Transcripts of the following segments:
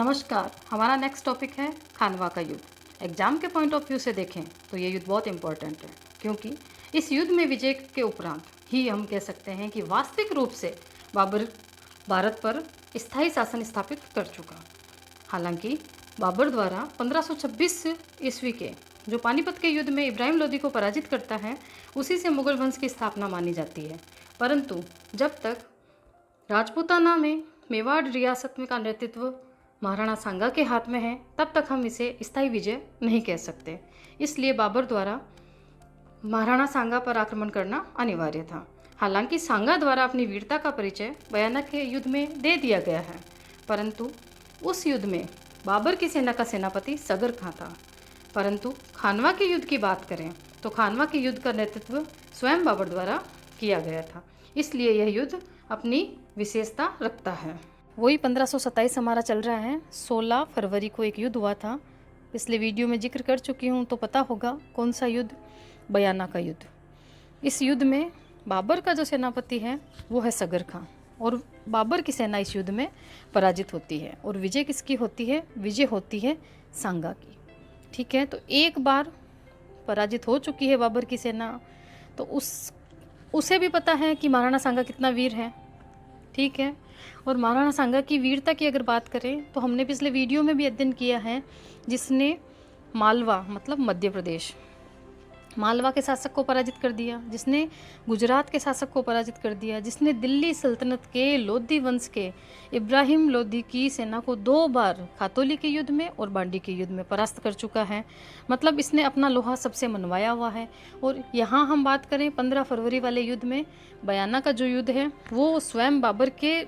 नमस्कार। हमारा next topic है खानवा का युद्ध। एग्जाम के पॉइंट ऑफ व्यू से देखें तो ये युद्ध बहुत इंपॉर्टेंट है, क्योंकि इस युद्ध में विजय के उपरांत ही हम कह सकते हैं कि वास्तविक रूप से बाबर भारत पर स्थायी शासन स्थापित कर चुका। हालांकि बाबर द्वारा 1526 ईस्वी के जो पानीपत के युद्ध में इब्राहिम लोदी को पराजित करता है, उसी से मुगल वंश की स्थापना मानी जाती है। परंतु जब तक राजपूताना में मेवाड़ रियासत में का नेतृत्व महाराणा सांगा के हाथ में है, तब तक हम इसे स्थायी विजय नहीं कह सकते। इसलिए बाबर द्वारा महाराणा सांगा पर आक्रमण करना अनिवार्य था। हालांकि सांगा द्वारा अपनी वीरता का परिचय बयाना के युद्ध में दे दिया गया है, परंतु उस युद्ध में बाबर की सेना का सेनापति सगर खां था। परंतु खानवा के युद्ध की बात करें तो खानवा के युद्ध का नेतृत्व स्वयं बाबर द्वारा किया गया था। इसलिए यह युद्ध अपनी विशेषता रखता है। वही 1527 हमारा चल रहा है। 16 फरवरी को एक युद्ध हुआ था, पिछले वीडियो में जिक्र कर चुकी हूँ, तो पता होगा कौन सा युद्ध, बयाना का युद्ध। इस युद्ध में बाबर का जो सेनापति है वो है सगर खां, और बाबर की सेना इस युद्ध में पराजित होती है। और विजय किसकी होती है? विजय होती है सांगा की। ठीक है, तो एक बार पराजित हो चुकी है बाबर की सेना, तो उसे भी पता है कि महाराणा सांगा कितना वीर है। ठीक है, और महाराणा सांगा की वीरता की अगर बात करें तो हमने पिछले वीडियो में भी अध्ययन किया है, जिसने मालवा मतलब मध्य प्रदेश, मालवा के शासक को पराजित कर दिया, जिसने गुजरात के शासक को पराजित कर दिया, जिसने दिल्ली सल्तनत के लोधी वंश के इब्राहिम लोधी की सेना को 2 बार खातौली के युद्ध में और बांडी के युद्ध में परास्त कर चुका है। मतलब इसने अपना लोहा सबसे मनवाया हुआ है। और यहाँ हम बात करें 15 फरवरी वाले युद्ध में, बयाना का जो युद्ध है वो स्वयं बाबर के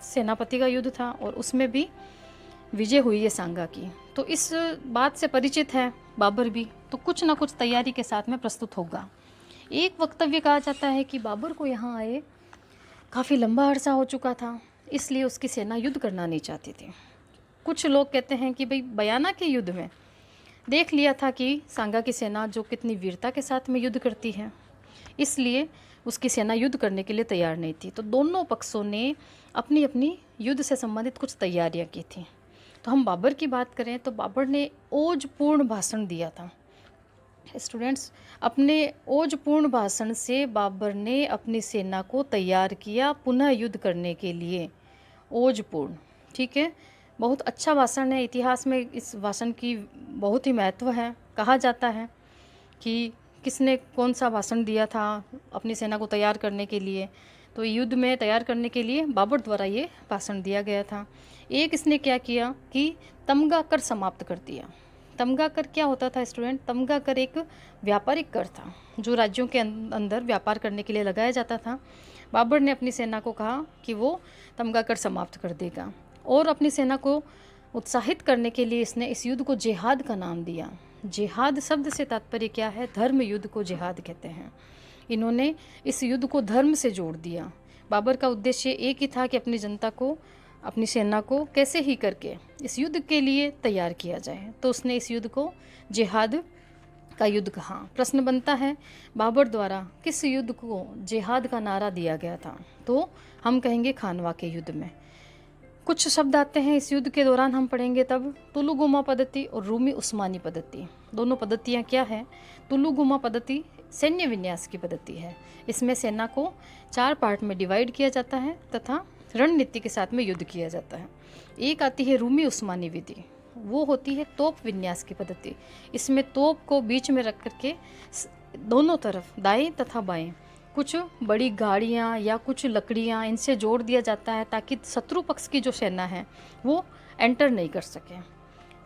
सेनापति का युद्ध था, और उसमें भी विजय हुई है सांगा की। तो इस बात से परिचित है बाबर भी, तो कुछ ना कुछ तैयारी के साथ में प्रस्तुत होगा। एक वक्तव्य कहा जाता है कि बाबर को यहाँ आए काफ़ी लंबा अरसा हो चुका था, इसलिए उसकी सेना युद्ध करना नहीं चाहती थी। कुछ लोग कहते हैं कि भाई बयाना के युद्ध में देख लिया था कि सांगा की सेना जो कितनी वीरता के साथ में युद्ध करती है, इसलिए उसकी सेना युद्ध करने के लिए तैयार नहीं थी। तो दोनों पक्षों ने अपनी अपनी युद्ध से संबंधित कुछ तैयारियां की थी। तो हम बाबर की बात करें तो बाबर ने ओजपूर्ण भाषण दिया था। स्टूडेंट्स, अपने ओजपूर्ण भाषण से बाबर ने अपनी सेना को तैयार किया पुनः युद्ध करने के लिए। ओजपूर्ण, ठीक है, बहुत अच्छा भाषण है। इतिहास में इस भाषण की बहुत ही महत्व है। कहा जाता है कि किसने कौन सा भाषण दिया था अपनी सेना को तैयार करने के लिए, तो युद्ध में तैयार करने के लिए बाबर द्वारा ये भाषण दिया गया था। एक इसने क्या किया कि तमगा कर समाप्त कर दिया। तमगा कर क्या होता था स्टूडेंट? तमगा कर एक व्यापारिक कर था जो राज्यों के अंदर व्यापार करने के लिए लगाया जाता था। बाबर ने अपनी सेना को कहा कि वो तमगा कर समाप्त कर देगा, और अपनी सेना को उत्साहित करने के लिए इसने इस युद्ध को जिहाद का नाम दिया। जिहाद शब्द से तात्पर्य क्या है? धर्म युद्ध को जिहाद कहते हैं। इन्होंने इस युद्ध को धर्म से जोड़ दिया। बाबर का उद्देश्य एक ही था कि अपनी जनता को, अपनी सेना को कैसे ही करके इस युद्ध के लिए तैयार किया जाए। तो उसने इस युद्ध को जिहाद का युद्ध कहा। प्रश्न बनता है, बाबर द्वारा किस युद्ध को जिहाद का नारा दिया गया था? तो हम कहेंगे खानवा के युद्ध में। कुछ शब्द आते हैं इस युद्ध के दौरान, हम पढ़ेंगे तब। तुलुगुमा पद्धति और रूमी उस्मानी पद्धति, दोनों पद्धतियाँ क्या है? तुलुगुमा पद्धति सैन्य विन्यास की पद्धति है। इसमें सेना को 4 पार्ट में डिवाइड किया जाता है तथा रणनीति के साथ में युद्ध किया जाता है। एक आती है रूमी उस्मानी विधि, वो होती है तोप विन्यास की पद्धति। इसमें तोप को बीच में रख करके दोनों तरफ दाएं तथा बाएं कुछ बड़ी गाड़ियाँ या कुछ लकड़ियाँ इनसे जोड़ दिया जाता है, ताकि शत्रु पक्ष की जो सेना है वो एंटर नहीं कर सके।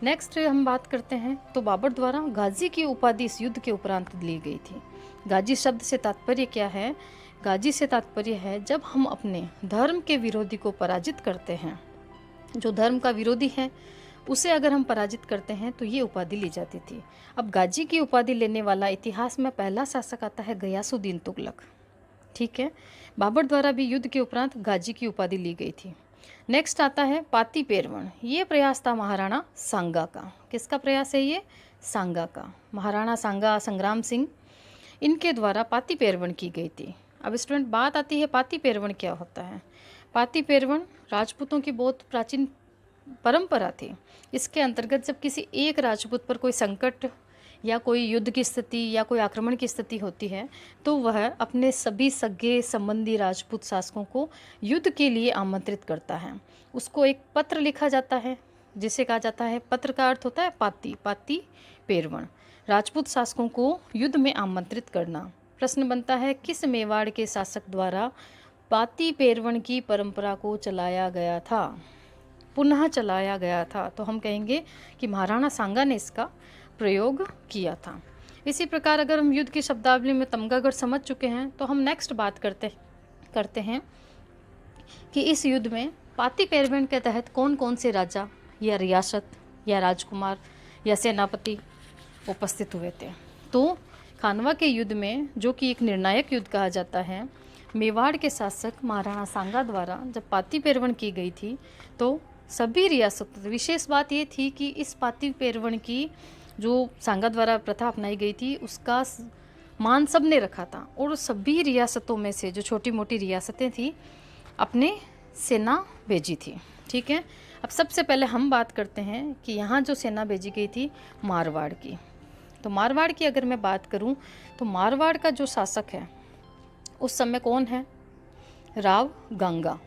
नेक्स्ट हम बात करते हैं तो बाबर द्वारा गाजी की उपाधि इस युद्ध के उपरांत ली गई थी। गाजी शब्द से तात्पर्य क्या है? गाजी से तात्पर्य है जब हम अपने धर्म के विरोधी को पराजित करते हैं, जो धर्म का विरोधी है उसे अगर हम पराजित करते हैं तो ये उपाधि ली जाती थी। अब गाजी की उपाधि लेने वाला इतिहास में पहला शासक आता है गयासुद्दीन तुगलक। ठीक है, बाबर द्वारा भी युद्ध के उपरांत गाजी की उपाधि ली गई थी। नेक्स्ट आता है पाती पेरवण। ये प्रयास था महाराणा सांगा का। किसका प्रयास है ये? सांगा का। महाराणा सांगा, संग्राम सिंह, इनके द्वारा पाती पेरवण की गई थी। अब स्टूडेंट, बात आती है पाती पेरवण क्या होता है? पाती पेरवण राजपूतों की बहुत प्राचीन परंपरा थी। इसके अंतर्गत जब किसी एक राजपूत पर कोई संकट या कोई युद्ध की स्थिति या कोई आक्रमण की स्थिति होती है, तो वह अपने सभी सगे संबंधी राजपूत शासकों को युद्ध के लिए आमंत्रित करता है। उसको एक पत्र लिखा जाता है, जिसे कहा जाता है, पत्र का अर्थ होता है पाती, पाती पेरवण। राजपूत शासकों को युद्ध में आमंत्रित करना। प्रश्न बनता है, किस मेवाड़ के शासक द्वारा पाती पेरवण की परंपरा को चलाया गया था, पुनः चलाया गया था? तो हम कहेंगे कि महाराणा सांगा ने इसका प्रयोग किया था। इसी प्रकार अगर हम युद्ध की शब्दावली में तमगागढ़ समझ चुके हैं, तो हम नेक्स्ट बात करते हैं कि इस युद्ध में पाती पेरवण के तहत कौन कौन से राजा या रियासत या राजकुमार या सेनापति उपस्थित हुए थे। तो खानवा के युद्ध में, जो कि एक निर्णायक युद्ध कहा जाता है, मेवाड़ के शासक महाराणा सांगा द्वारा जब पाती पेरवण की गई थी, तो सभी रियासतों, विशेष बात ये थी कि इस पाती पेरवण की जो सांगा द्वारा प्रथा अपनाई गई थी, उसका मान सब ने रखा था, और सभी रियासतों में से जो छोटी मोटी रियासतें थी, अपने सेना भेजी थी। ठीक है, अब सबसे पहले हम बात करते हैं कि यहाँ जो सेना भेजी गई थी मारवाड़ की। तो मारवाड़ की अगर मैं बात करूँ, तो मारवाड़ का जो शासक है उस समय कौन है? राव गंगा।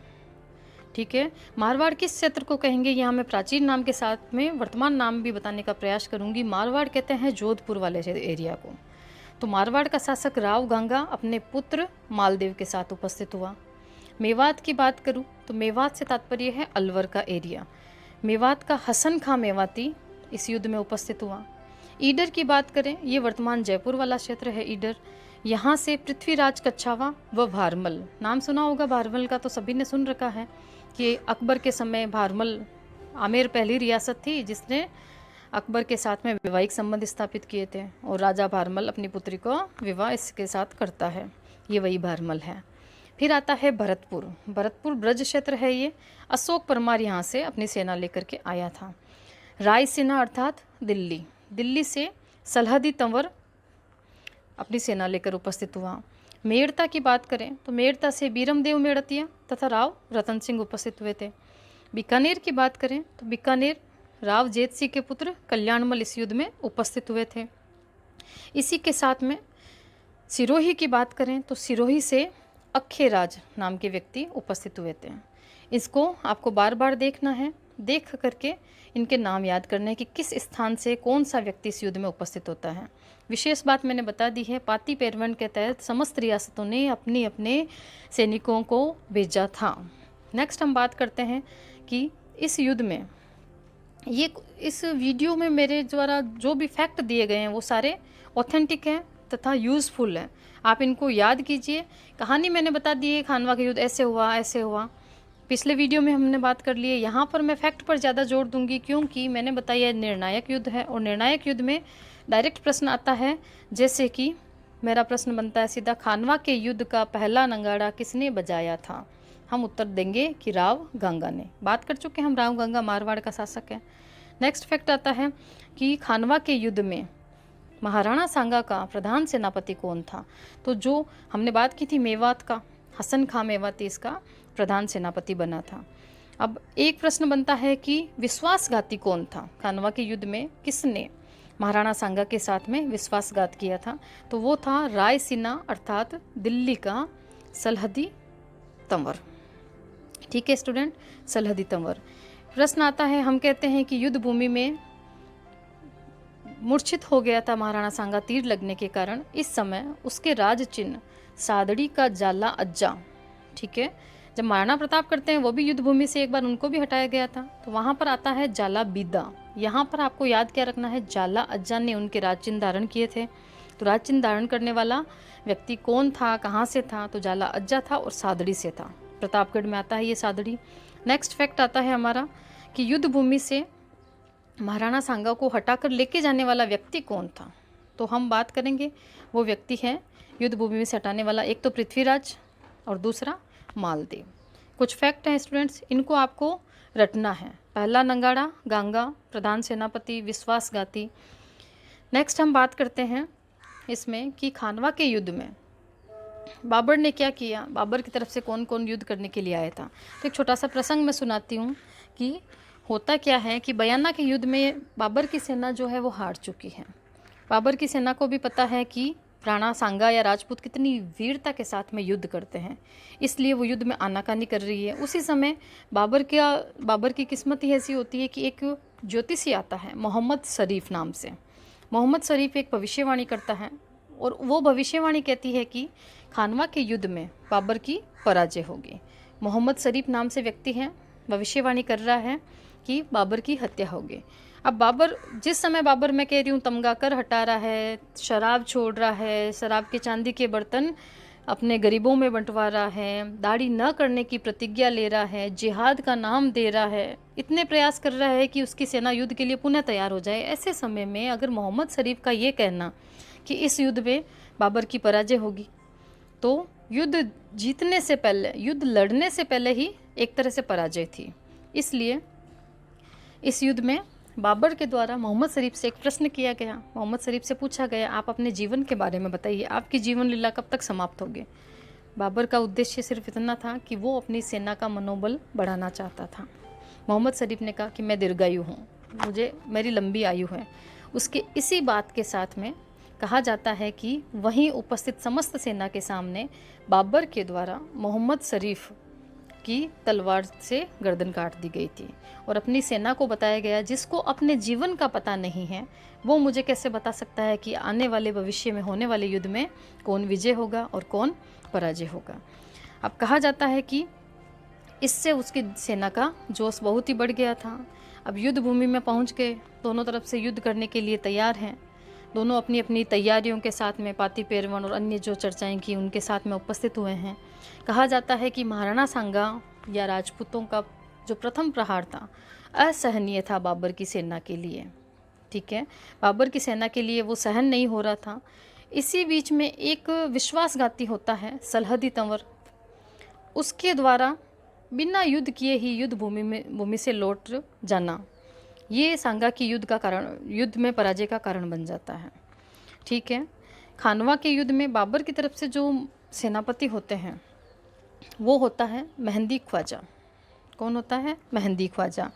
ठीक है, मारवाड़ किस क्षेत्र को कहेंगे? यहाँ मैं प्राचीन नाम के साथ में वर्तमान नाम भी बताने का प्रयास करूँगी। मारवाड़ कहते हैं जोधपुर वाले एरिया को। तो मारवाड़ का शासक राव गंगा अपने पुत्र मालदेव के साथ उपस्थित हुआ। मेवात की बात करूँ तो मेवात से तात्पर्य है अलवर का एरिया। मेवात का हसन खां मेवाती इस युद्ध में उपस्थित हुआ। ईडर की बात करें, ये वर्तमान जयपुर वाला क्षेत्र है ईडर। यहाँ से पृथ्वीराज कच्छावा व भारमल, नाम सुना होगा भारमल का, तो सभी ने सुन रखा है कि अकबर के समय भारमल आमेर पहली रियासत थी जिसने अकबर के साथ में वैवाहिक संबंध स्थापित किए थे, और राजा भारमल अपनी पुत्री को विवाह इसके साथ करता है। ये वही भारमल है। फिर आता है भरतपुर। भरतपुर ब्रज क्षेत्र है ये। अशोक परमार यहाँ से अपनी सेना लेकर के आया था। रायसीना अर्थात दिल्ली, दिल्ली से सलहदी तंवर अपनी सेना लेकर उपस्थित हुआ। मेड़ता की बात करें तो मेड़ता से बीरमदेव मेड़तिया तथा राव रतन सिंह उपस्थित हुए थे। बीकानेर की बात करें तो बीकानेर राव जेत सिंह के पुत्र कल्याणमल इस युद्ध में उपस्थित हुए थे। इसी के साथ में सिरोही की बात करें तो सिरोही से अखेराज नाम के व्यक्ति उपस्थित हुए थे। इसको आपको बार बार देखना है, देख करके इनके नाम याद करने हैं कि किस स्थान से कौन सा व्यक्ति इस युद्ध में उपस्थित होता है। विशेष बात मैंने बता दी है, पाती पेरवण के तहत समस्त रियासतों ने अपने अपने सैनिकों को भेजा था। नेक्स्ट हम बात करते हैं कि इस युद्ध में, ये इस वीडियो में मेरे द्वारा जो भी फैक्ट दिए गए हैं वो सारे ऑथेंटिक हैं तथा यूज़फुल हैं। आप इनको याद कीजिए। कहानी मैंने बता दी है, खानवा का युद्ध ऐसे हुआ ऐसे हुआ, पिछले वीडियो में हमने बात कर ली है। यहाँ पर मैं फैक्ट पर ज़्यादा जोर दूंगी क्योंकि मैंने बताया निर्णायक युद्ध है, और निर्णायक युद्ध में डायरेक्ट प्रश्न आता है। जैसे कि मेरा प्रश्न बनता है सीधा, खानवा के युद्ध का पहला नगाड़ा किसने बजाया था? हम उत्तर देंगे कि राव गंगा ने। बात कर चुके हैं हम, राव गंगा मारवाड़ का शासक है। नेक्स्ट फैक्ट आता है कि खानवा के युद्ध में महाराणा सांगा का प्रधान सेनापति कौन था? तो जो हमने बात की थी मेवात का, हसन खां मेवाती इसका प्रधान सेनापति बना था। अब एक प्रश्न बनता है कि विश्वासघाती कौन था? खानवा के युद्ध में किसने महाराणा सांगा के साथ में विश्वासघात किया था? तो वो था रायसीना अर्थात दिल्ली का सलहदी तंवर। ठीक है स्टूडेंट, सलहदी तंवर। प्रश्न आता है, हम कहते हैं कि युद्ध भूमि में मूर्छित हो गया था महाराणा सांगा तीर लगने के कारण। इस समय उसके राज चिन्ह सादड़ी का जाला अज्जा, ठीक है, जब महाराणा प्रताप करते हैं वो भी युद्ध भूमि से एक बार उनको भी हटाया गया था, तो वहाँ पर आता है जाला बीदा। यहाँ पर आपको याद क्या रखना है, जाला अज्जा ने उनके राज चिन्ह धारण किए थे। तो राज चिन्ह धारण करने वाला व्यक्ति कौन था, कहाँ से था? तो जाला अज्जा था और सादड़ी से था। प्रतापगढ़ में आता है ये सादड़ी। नेक्स्ट फैक्ट आता है हमारा कि युद्ध भूमि से महाराणा सांगा को हटाकर लेके जाने वाला व्यक्ति कौन था? तो हम बात करेंगे, वो व्यक्ति है युद्ध भूमि से हटाने वाला, एक तो पृथ्वीराज और दूसरा मालदेव। कुछ फैक्ट हैं स्टूडेंट्स, इनको आपको रटना है। पहला नगाड़ा गंगा, प्रधान सेनापति, विश्वासघाती। नेक्स्ट हम बात करते हैं इसमें कि खानवा के युद्ध में बाबर ने क्या किया, बाबर की तरफ से कौन कौन युद्ध करने के लिए आया था। तो एक छोटा सा प्रसंग मैं सुनाती हूँ कि होता क्या है कि बयाना के युद्ध में बाबर की सेना जो है वो हार चुकी है। बाबर की सेना को भी पता है कि राणा सांगा या राजपूत कितनी वीरता के साथ में युद्ध करते हैं, इसलिए वो युद्ध में आनाकानी कर रही है। उसी समय बाबर की किस्मत ही ऐसी होती है कि एक ज्योतिषी आता है मोहम्मद शरीफ नाम से। मोहम्मद शरीफ एक भविष्यवाणी करता है और वो भविष्यवाणी कहती है कि खानवा के युद्ध में बाबर की पराजय होगी। मोहम्मद शरीफ नाम से व्यक्ति है, भविष्यवाणी कर रहा है कि बाबर की हत्या होगी। अब बाबर, जिस समय बाबर मैं कह रही हूँ तमगा कर हटा रहा है, शराब छोड़ रहा है, शराब के चांदी के बर्तन अपने गरीबों में बंटवा रहा है, दाढ़ी न करने की प्रतिज्ञा ले रहा है, जिहाद का नाम दे रहा है, इतने प्रयास कर रहा है कि उसकी सेना युद्ध के लिए पुनः तैयार हो जाए। ऐसे समय में अगर मोहम्मद शरीफ का ये कहना कि इस युद्ध में बाबर की पराजय होगी, तो युद्ध जीतने से पहले, युद्ध लड़ने से पहले ही एक तरह से पराजय थी। इसलिए इस युद्ध में बाबर के द्वारा मोहम्मद शरीफ से एक प्रश्न किया गया। मोहम्मद शरीफ से पूछा गया, आप अपने जीवन के बारे में बताइए, आपकी जीवन लीला कब तक समाप्त होगी। बाबर का उद्देश्य सिर्फ इतना था कि वो अपनी सेना का मनोबल बढ़ाना चाहता था। मोहम्मद शरीफ ने कहा कि मैं दीर्घायु हूँ, मेरी लंबी आयु है। उसके इसी बात के साथ में कहा जाता है कि वहीं उपस्थित समस्त सेना के सामने बाबर के द्वारा मोहम्मद शरीफ की तलवार से गर्दन काट दी गई थी और अपनी सेना को बताया गया, जिसको अपने जीवन का पता नहीं है वो मुझे कैसे बता सकता है कि आने वाले भविष्य में होने वाले युद्ध में कौन विजय होगा और कौन पराजय होगा। अब कहा जाता है कि इससे उसकी सेना का जोश बहुत ही बढ़ गया था। अब युद्ध भूमि में पहुंच के दोनों तरफ से युद्ध करने के लिए तैयार हैं। दोनों अपनी अपनी तैयारियों के साथ में पाती पेरवन और अन्य जो चर्चाएं की उनके साथ में उपस्थित हुए हैं। कहा जाता है कि महाराणा सांगा या राजपूतों का जो प्रथम प्रहार था असहनीय था बाबर की सेना के लिए। ठीक है, बाबर की सेना के लिए वो सहन नहीं हो रहा था। इसी बीच में एक विश्वासघाती होता है सलहदी तंवर, उसके द्वारा बिना युद्ध किए ही युद्ध भूमि से लौट जाना, ये सांगा की युद्ध में पराजय का कारण बन जाता है। ठीक है, खानवा के युद्ध में बाबर की तरफ से जो सेनापति होते हैं वो होता है मेहंदी ख्वाजा। कौन होता है? मेहंदी ख्वाजा।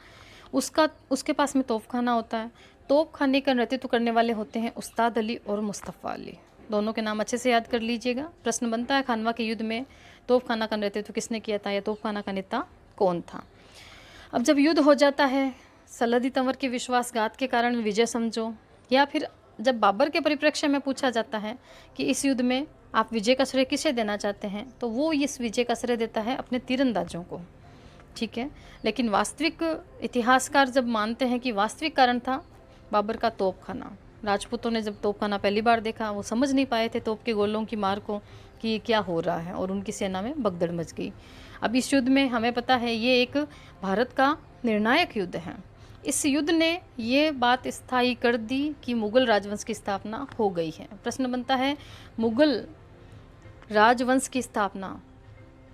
उसके पास में तोपखाना होता है। तोपखाने का नेतृत्व करने वाले होते हैं उस्ताद अली और मुस्तफ़ा अली। दोनों के नाम अच्छे से याद कर लीजिएगा। प्रश्न बनता है खानवा के युद्ध में तोपखाना का नेतृत्व किसने किया था या तोपखाना का नेता कौन था। अब जब युद्ध हो जाता है, सलहदी तंवर के विश्वासघात के कारण विजय समझो, या फिर जब बाबर के परिप्रेक्ष्य में पूछा जाता है कि इस युद्ध में आप विजय का श्रेय किसे देना चाहते हैं, तो वो इस विजय का श्रेय देता है अपने तीरंदाजों को। ठीक है, लेकिन वास्तविक इतिहासकार जब मानते हैं कि वास्तविक कारण था बाबर का तोपखाना। राजपूतों ने जब तोपखाना पहली बार देखा, वो समझ नहीं पाए थे तोप के गोलों की मार को कि क्या हो रहा है, और उनकी सेना में भगदड़ मच गई। अब इस युद्ध में हमें पता है ये एक भारत का निर्णायक युद्ध है। इस युद्ध ने ये बात स्थायी कर दी कि मुगल राजवंश की स्थापना हो गई है। प्रश्न बनता है, मुगल राजवंश की स्थापना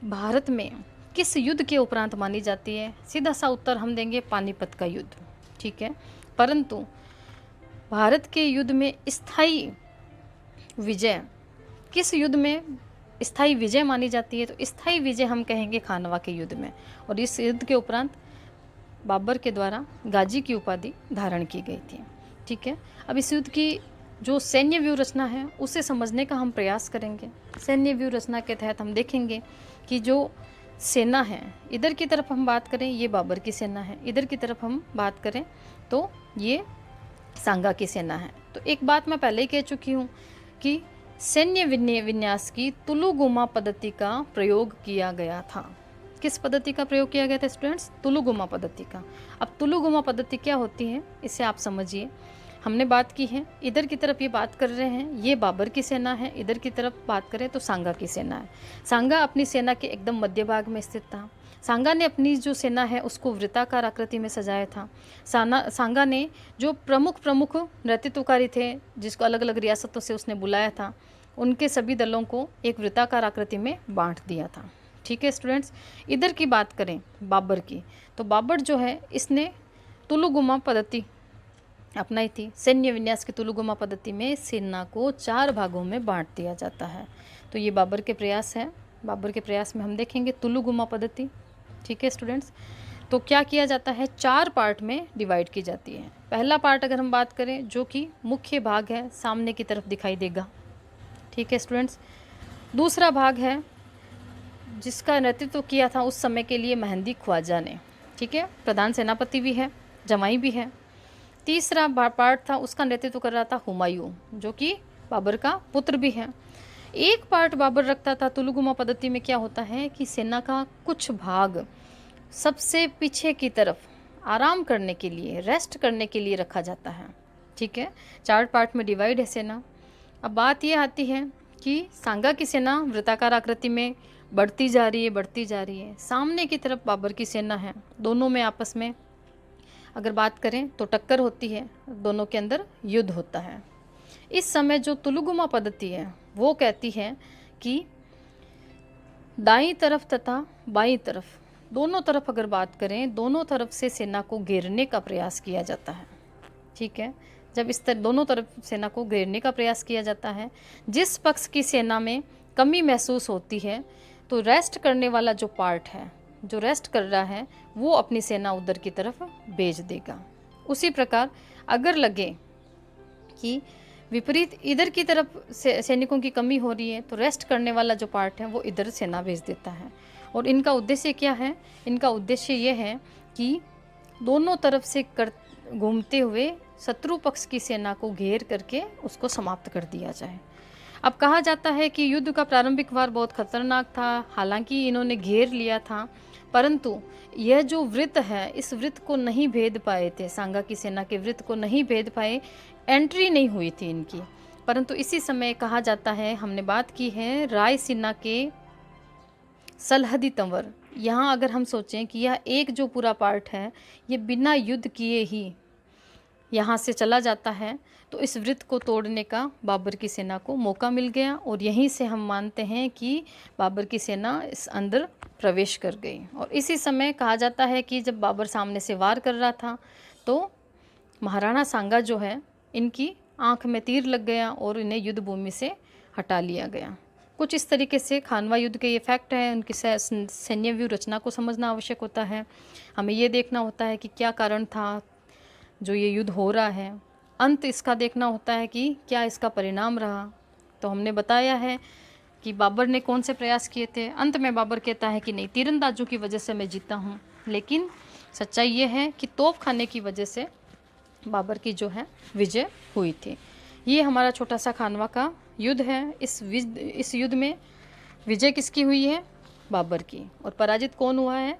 भारत में किस युद्ध के उपरांत मानी जाती है? सीधा सा उत्तर हम देंगे, पानीपत का युद्ध। ठीक है, परंतु भारत के युद्ध में स्थायी विजय किस युद्ध में स्थायी विजय मानी जाती है? तो स्थायी विजय हम कहेंगे खानवा के युद्ध में, और इस युद्ध के उपरांत बाबर के द्वारा गाजी की उपाधि धारण की गई थी। ठीक है, अब इस युद्ध की जो सैन्य व्यूह रचना है उसे समझने का हम प्रयास करेंगे। सैन्य व्यूह रचना के तहत हम देखेंगे कि जो सेना है, इधर की तरफ हम बात करें ये बाबर की सेना है, इधर की तरफ हम बात करें तो ये सांगा की सेना है। तो एक बात मैं पहले ही कह चुकी हूँ कि सैन्य विन्यास की तुलुगुमा पद्धति का प्रयोग किया गया था। किस पद्धति का प्रयोग किया गया था स्टूडेंट्स? तुलुगुमा पद्धति का। अब तुलुगुमा पद्धति क्या होती है इसे आप समझिए। हमने बात की है, इधर की तरफ ये बात कर रहे हैं ये बाबर की सेना है, इधर की तरफ बात करें तो सांगा की सेना है। सांगा अपनी सेना के एकदम मध्य भाग में स्थित था। सांगा ने अपनी जो सेना है उसको वृत्ताकार आकृति में सजाया था। सांगा ने जो प्रमुख नेतृत्वकारी थे, जिसको अलग अलग रियासतों से उसने बुलाया था, उनके सभी दलों को एक वृत्ताकार आकृति में बांट दिया था। ठीक है स्टूडेंट्स, इधर की बात करें बाबर की, तो बाबर जो है इसने तुलुगुमा पद्धति अपनाई थी। सैन्य विन्यास की तुलुगुमा पद्धति में सेना को 4 भागों में बांट दिया जाता है। तो ये बाबर के प्रयास है। बाबर के प्रयास में हम देखेंगे तुलुगुमा पद्धति। ठीक है स्टूडेंट्स, तो क्या किया जाता है, 4 पार्ट में डिवाइड की जाती है। पहला पार्ट अगर हम बात करें, जो कि मुख्य भाग है, सामने की तरफ दिखाई देगा, ठीक है स्टूडेंट्स। दूसरा भाग है जिसका नेतृत्व किया था उस समय के लिए मेहंदी ख्वाजा ने, ठीक है, प्रधान सेनापति भी है, जमाई भी है। तीसरा पार्ट था, उसका नेतृत्व कर रहा था हुमायूं, जो कि बाबर का पुत्र भी है। एक पार्ट बाबर रखता था। तुलुगुमा पद्धति में क्या होता है कि सेना का कुछ भाग सबसे पीछे की तरफ आराम करने के लिए, रेस्ट करने के लिए रखा जाता है, ठीक है। 4 पार्ट में डिवाइड है सेना। अब बात ये आती है कि सांगा की सेना वृत्ताकार आकृति में बढ़ती जा रही है, बढ़ती जा रही है। सामने की तरफ बाबर की सेना है। दोनों में आपस में अगर बात करें तो टक्कर होती है, दोनों के अंदर युद्ध होता है। इस समय जो तुलुगुमा पद्धति है वो कहती है कि दाईं तरफ तथा बाईं तरफ, दोनों तरफ अगर बात करें, दोनों तरफ से सेना को घेरने का प्रयास किया जाता है, ठीक है। जब इस तरह दोनों तरफ सेना को घेरने का प्रयास किया जाता है, जिस पक्ष की सेना में कमी महसूस होती है तो रेस्ट करने वाला जो पार्ट है, जो रेस्ट कर रहा है, वो अपनी सेना उधर की तरफ भेज देगा। उसी प्रकार अगर लगे कि विपरीत इधर की तरफ सैनिकों की कमी हो रही है तो रेस्ट करने वाला जो पार्ट है वो इधर सेना भेज देता है। और इनका उद्देश्य क्या है, इनका उद्देश्य ये है कि दोनों तरफ से घूमते हुए शत्रु पक्ष की सेना को घेर करके उसको समाप्त कर दिया जाए। अब कहा जाता है कि युद्ध का प्रारंभिक वार बहुत खतरनाक था। हालांकि इन्होंने घेर लिया था, परंतु यह जो वृत्त है, इस वृत्त को नहीं भेद पाए थे, सांगा की सेना के वृत्त को नहीं भेद पाए, एंट्री नहीं हुई थी इनकी। परंतु इसी समय कहा जाता है, हमने बात की है रायसीना के सलहदी तंवर। यहाँ अगर हम सोचें कि यह एक जो पूरा पार्ट है ये बिना युद्ध किए ही यहाँ से चला जाता है, तो इस वृत्त को तोड़ने का बाबर की सेना को मौका मिल गया। और यहीं से हम मानते हैं कि बाबर की सेना इस अंदर प्रवेश कर गई। और इसी समय कहा जाता है कि जब बाबर सामने से वार कर रहा था तो महाराणा सांगा जो है, इनकी आंख में तीर लग गया और इन्हें युद्ध भूमि से हटा लिया गया। कुछ इस तरीके से खानवा युद्ध के ये फैक्ट हैं। उनकी सैन्य व्यू रचना को समझना आवश्यक होता है। हमें ये देखना होता है कि क्या कारण था जो ये युद्ध हो रहा है। अंत इसका देखना होता है कि क्या इसका परिणाम रहा। तो हमने बताया है कि बाबर ने कौन से प्रयास किए थे। अंत में बाबर कहता है कि नहीं, तीरंदाजों की वजह से मैं जीता हूँ। लेकिन सच्चाई ये है कि तोप खाने की वजह से बाबर की जो है विजय हुई थी। ये हमारा छोटा सा खानवा का युद्ध है। इस युद्ध में विजय किसकी हुई है? बाबर की। और पराजित कौन हुआ है?